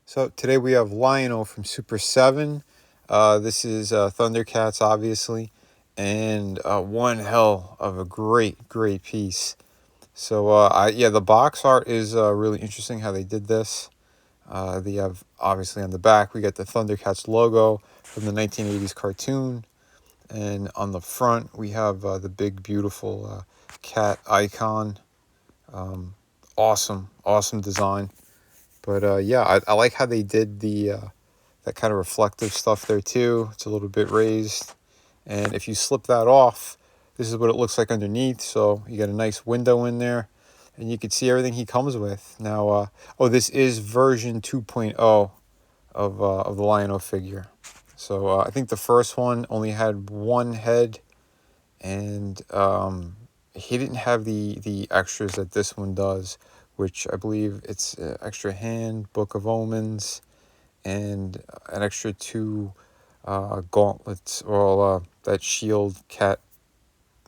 So today we have Lion-O from Super 7. This is Thundercats, obviously, and one hell of a great piece. So yeah, the box art is really interesting how they did this. They have obviously on the back we got the Thundercats logo from the 1980s cartoon, and on the front we have the big beautiful cat icon. Awesome design. But yeah, I like how they did the that kind of reflective stuff there too. It's a little bit raised, and if you slip that off, this is what it looks like underneath. So you got a nice window in there, and you can see everything he comes with. Now, oh, this is version 2.0 of the Lion-O figure. So I think the first one only had one head, and he didn't have the extras that this one does, which I believe it's extra hand, Book of Omens, and an extra two gauntlets, or that shield cat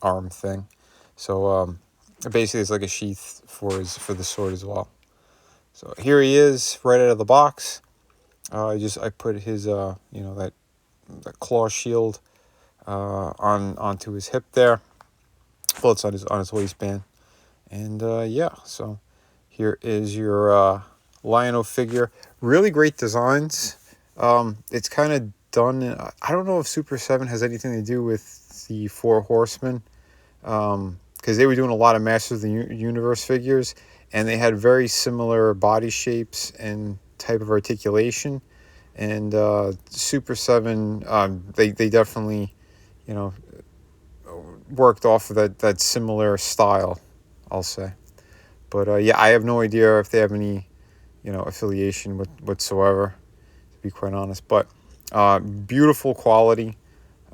arm thing. So basically, it's like a sheath for the sword as well. So here he is, right out of the box. I put his that claw shield onto his hip there. Well, it's on his waistband, and yeah. So here is your Lion-O figure. Really great designs. It's kind of done. I don't know if Super 7 has anything to do with the Four Horsemen, because they were doing a lot of Masters of the Universe figures, and they had very similar body shapes and type of articulation. And Super 7, they definitely, you know, worked off of that similar style, I'll say. But yeah, I have no idea if they have any, affiliation whatsoever, to be quite honest. But beautiful quality.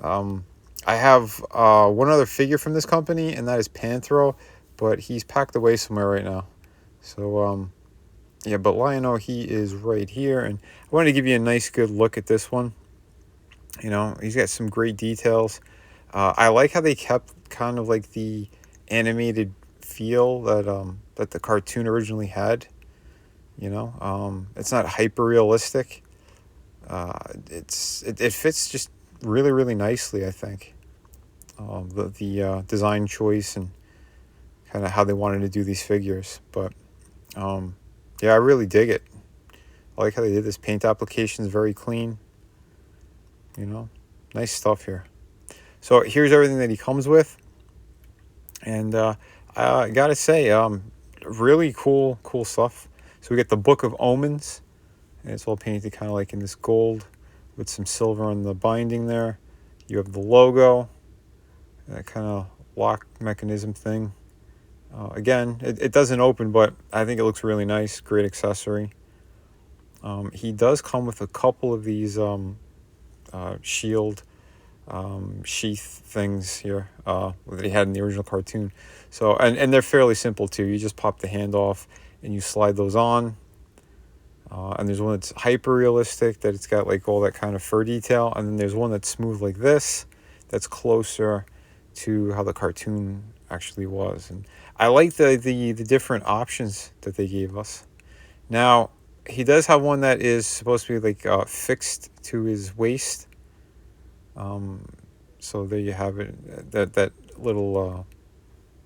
I have one other figure from this company, and that is Panthro, but he's packed away somewhere right now. So yeah, but Lion-O, he is right here, and I wanted to give you a nice good look at this one. He's got some great details. I like how they kept kind of like the animated feel that the cartoon originally had. It's not hyper realistic. It fits just really nicely, I think. The design choice and kind of how they wanted to do these figures, but yeah, I really dig it. I like how they did this. Paint application is very clean. Nice stuff here. So here's everything that he comes with, and I gotta say, really cool stuff. So we get the Book of Omens, and it's all painted kind of like in this gold with some silver on the binding there. You have the logo, that kind of lock mechanism thing. Again, it doesn't open, but I think it looks really nice. Great accessory. He does come with a couple of these shield sheath things here that he had in the original cartoon. So and they're fairly simple too. You just pop the hand off and you slide those on. And there's one that's hyper realistic, that it's got like all that kind of fur detail, and then there's one that's smooth like this, that's closer to how the cartoon actually was. And I like the different options that they gave us. Now he does have one that is supposed to be like fixed to his waist. So there you have it. That little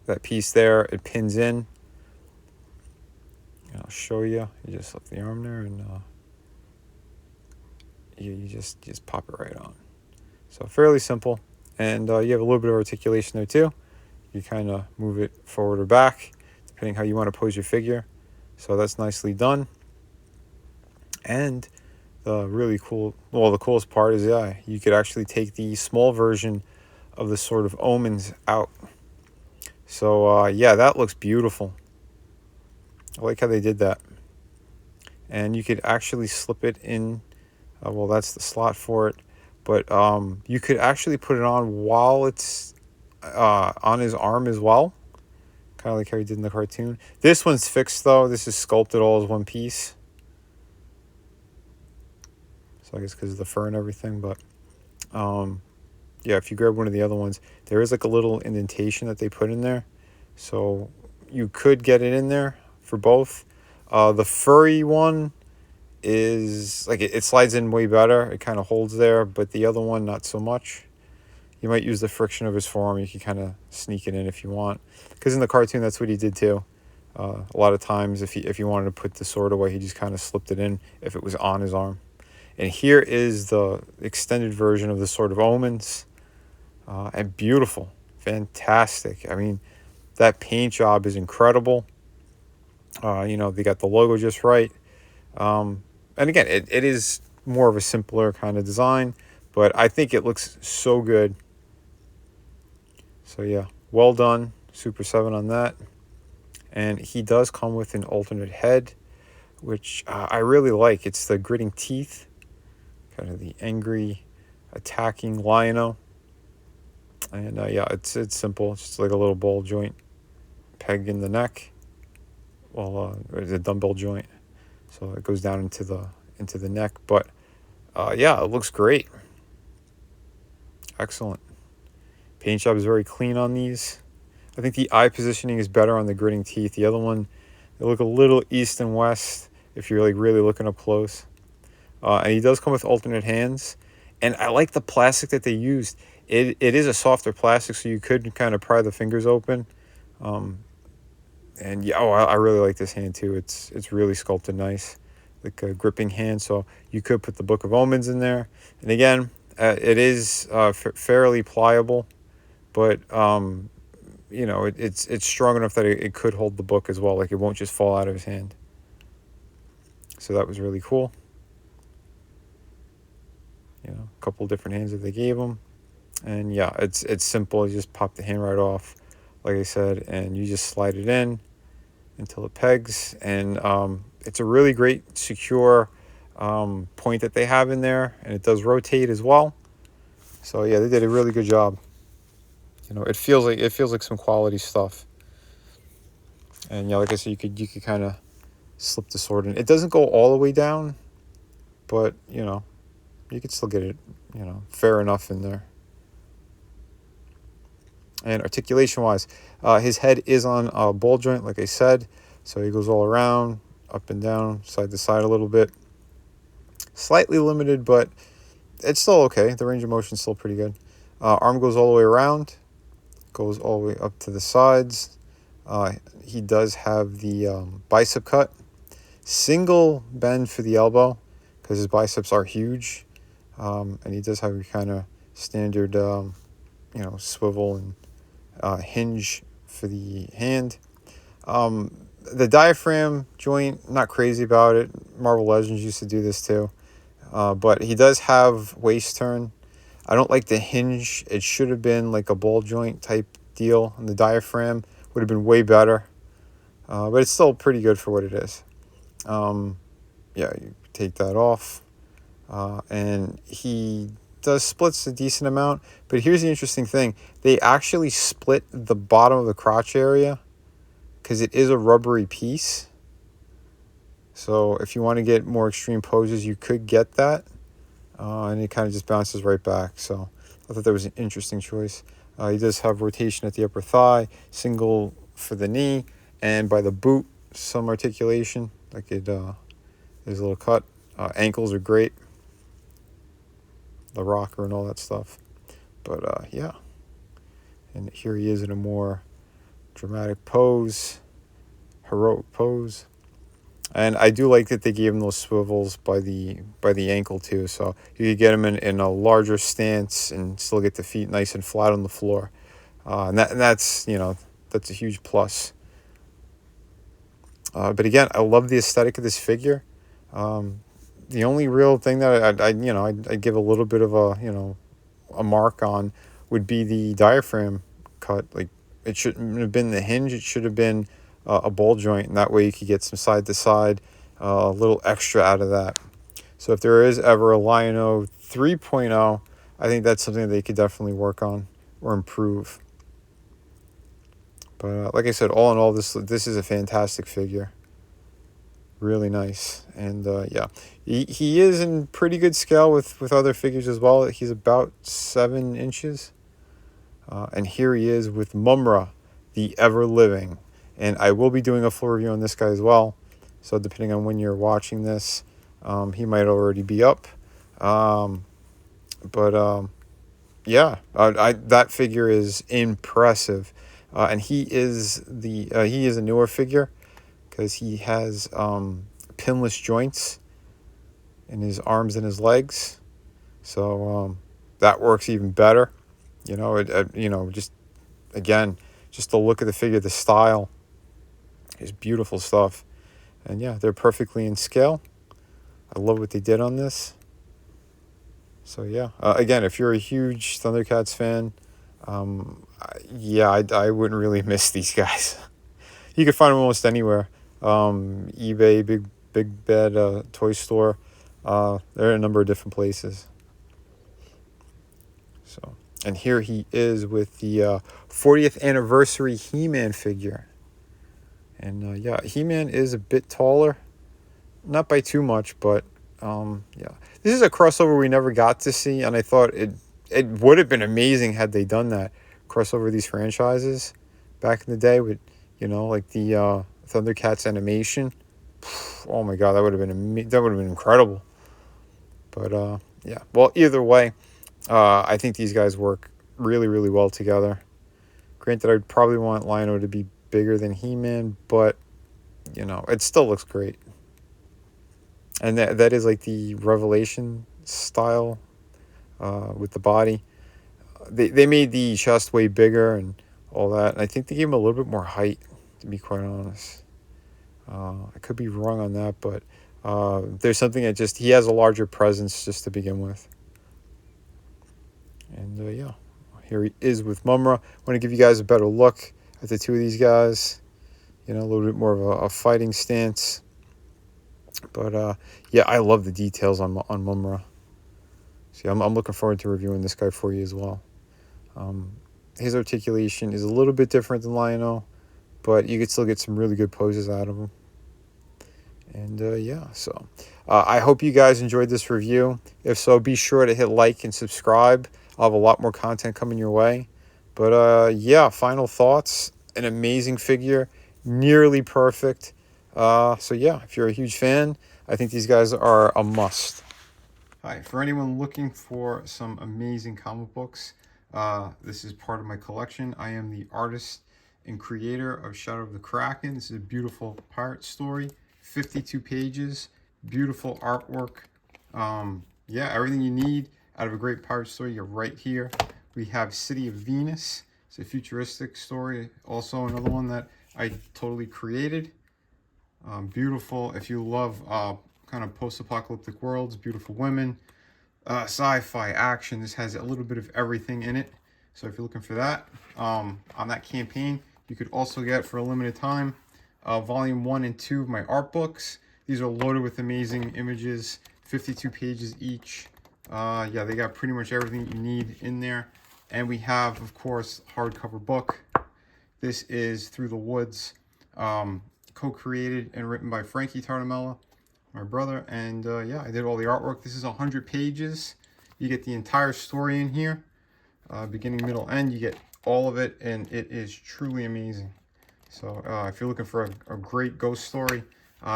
that piece there, it pins in. And I'll show you. You just slip the arm there, and you just pop it right on. So fairly simple, and you have a little bit of articulation there too. You kind of move it forward or back, depending how you want to pose your figure. So that's nicely done. And the really cool, well, the coolest part is, yeah, you could actually take the small version of the Sword of Omens out. So yeah, that looks beautiful. I like how they did that. And you could actually slip it in. Well, that's the slot for it. But you could actually put it on while it's on his arm as well. Kind of like how he did in the cartoon. This one's fixed, though. This is sculpted all as one piece. So I guess because of the fur and everything. But yeah, if you grab one of the other ones, there is like a little indentation that they put in there. So you could get it in there for both. The furry one is like it slides in way better. It kind of holds there, but the other one not so much. You might use the friction of his forearm. You can kind of sneak it in if you want, because in the cartoon that's what he did too. A lot of times, if he wanted to put the sword away, he just kind of slipped it in if it was on his arm. And here is the extended version of the Sword of Omens, and beautiful, fantastic. I mean, that paint job is incredible. You know, they got the logo just right. And again, it is more of a simpler kind of design, but I think it looks so good. So yeah, well done, Super 7 on that. And he does come with an alternate head, which I really like. It's the gritting teeth, kind of the angry, attacking Lion-O. And yeah, it's simple. It's just like a little ball joint peg in the neck. Well, it's a dumbbell joint, so it goes down into the neck. But yeah, it looks great. Excellent. Paint job is very clean on these. I think the eye positioning is better on the gritting teeth. The other one, they look a little east and west if you're like really looking up close. And he does come with alternate hands. And I like the plastic that they used. It is a softer plastic, so you could kind of pry the fingers open. And yeah, I really like this hand too. It's really sculpted nice, like a gripping hand. So you could put the Book of Omens in there. And again, it is fairly pliable, but you know, it's strong enough that it could hold the book as well. Like it won't just fall out of his hand. So that was really cool. You know, a couple different hands that they gave him. And yeah, it's simple. You just pop the hand right off, like I said, and you just slide it in until it pegs. And it's a really great, secure point that they have in there, and it does rotate as well. So yeah, they did a really good job. You know, it feels like some quality stuff. And yeah, like I said, you could kind of slip the sword in. It doesn't go all the way down, but you know, you could still get it, you know, fair enough in there. And articulation-wise, his head is on a ball joint, like I said. So he goes all around, up and down, side to side a little bit. Slightly limited, but it's still okay. The range of motion is still pretty good. Arm goes all the way around, goes all the way up to the sides. He does have the bicep cut. Single bend for the elbow, because his biceps are huge. And he does have a kind of standard, you know, swivel and hinge for the hand. The diaphragm joint, not crazy about it. Marvel Legends used to do this too. But he does have waist turn. I don't like the hinge. It should have been like a ball joint type deal. And the diaphragm would have been way better. But it's still pretty good for what it is. Yeah, you take that off. And he does splits a decent amount. But here's the interesting thing. They actually split the bottom of the crotch area because it is a rubbery piece. So if you want to get more extreme poses, you could get that. And it kind of just bounces right back. So I thought that was an interesting choice. He does have rotation at the upper thigh, single for the knee, and by the boot, some articulation. Like it is a little cut. Ankles are great. The rocker and all that stuff. But yeah. And here he is in a more dramatic pose, heroic pose. And I do like that they gave him those swivels by the ankle too. So you could get him in a larger stance and still get the feet nice and flat on the floor. And that's, you know, that's a huge plus. But again, I love the aesthetic of this figure. The only real thing that I'd give a little bit of a, you know, a mark on would be the diaphragm cut. Like, it shouldn't have been the hinge. It should have been a ball joint, and that way you could get some side to side, a little extra out of that. So if there is ever a Lion-O 3.0, I think that's something that they could definitely work on or improve. But like I said, all in all, this is a fantastic figure. Really nice. And yeah, he is in pretty good scale with other figures as well. He's about 7 inches. And here he is with Mumm-ra, the ever-living. And I will be doing a full review on this guy as well. So depending on when you're watching this, He might already be up. But yeah, that figure is impressive. And he is a newer figure because he has pinless joints in his arms and his legs. So that works even better. Just again, just the look of the figure, the style is beautiful stuff. And yeah, they're perfectly in scale. I love what they did on this. So yeah, again, if you're a huge Thundercats fan, I wouldn't really miss these guys. You can find them almost anywhere. eBay, Big Bad Toy Store. They're in a number of different places. So, and here he is with the 40th anniversary He-Man figure. And yeah, He-Man is a bit taller, not by too much, but yeah, this is a crossover we never got to see, and I thought it would have been amazing had they done that crossover these franchises back in the day with like the Thundercats animation. Oh my God, that would have been incredible. But yeah, well, either way, I think these guys work really, really well together. Granted, I'd probably want Lion-O to be bigger than He-Man, but it still looks great. And that is like the Revelation style with the body. They made the chest way bigger and all that. And I think they gave him a little bit more height, to be quite honest. I could be wrong on that, but there's something that he has a larger presence just to begin with. And yeah, here he is with mumm-ra. I want to give you guys a better look at the two of these guys. A little bit more of a fighting stance. But yeah, I love the details on mumm-ra. See, I'm looking forward to reviewing this guy for you as well. His articulation is a little bit different than Lion-O, but you could still get some really good poses out of him. And yeah, so I hope you guys enjoyed this review. If so, be sure to hit like and subscribe. I'll have a lot more content coming your way. But yeah, final thoughts. An amazing figure, nearly perfect. So yeah, if you're a huge fan, I think these guys are a must. Hi, for anyone looking for some amazing comic books, this is part of my collection. I am the artist and creator of Shadow of the Kraken. This is a beautiful pirate story, 52 pages, beautiful artwork. Yeah, everything you need out of a great pirate story, you're right here. We have City of Venus. It's a futuristic story. Also another one that I totally created. Beautiful. If you love kind of post-apocalyptic worlds, beautiful women, sci-fi, action, this has a little bit of everything in it. So if you're looking for that, on that campaign, you could also get, for a limited time, volume 1 and 2 of my art books. These are loaded with amazing images, 52 pages each. Yeah, they got pretty much everything you need in there. And we have, of course, hardcover book. This is Through the Woods, co-created and written by Frankie Tartamella, my brother. And yeah, I did all the artwork. This is 100 pages. You get the entire story in here, beginning, middle, end. You get all of it, and it is truly amazing. So if you're looking for a great ghost story,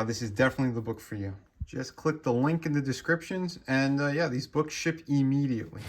this is definitely the book for you. Just click the link in the descriptions, and yeah, these books ship immediately.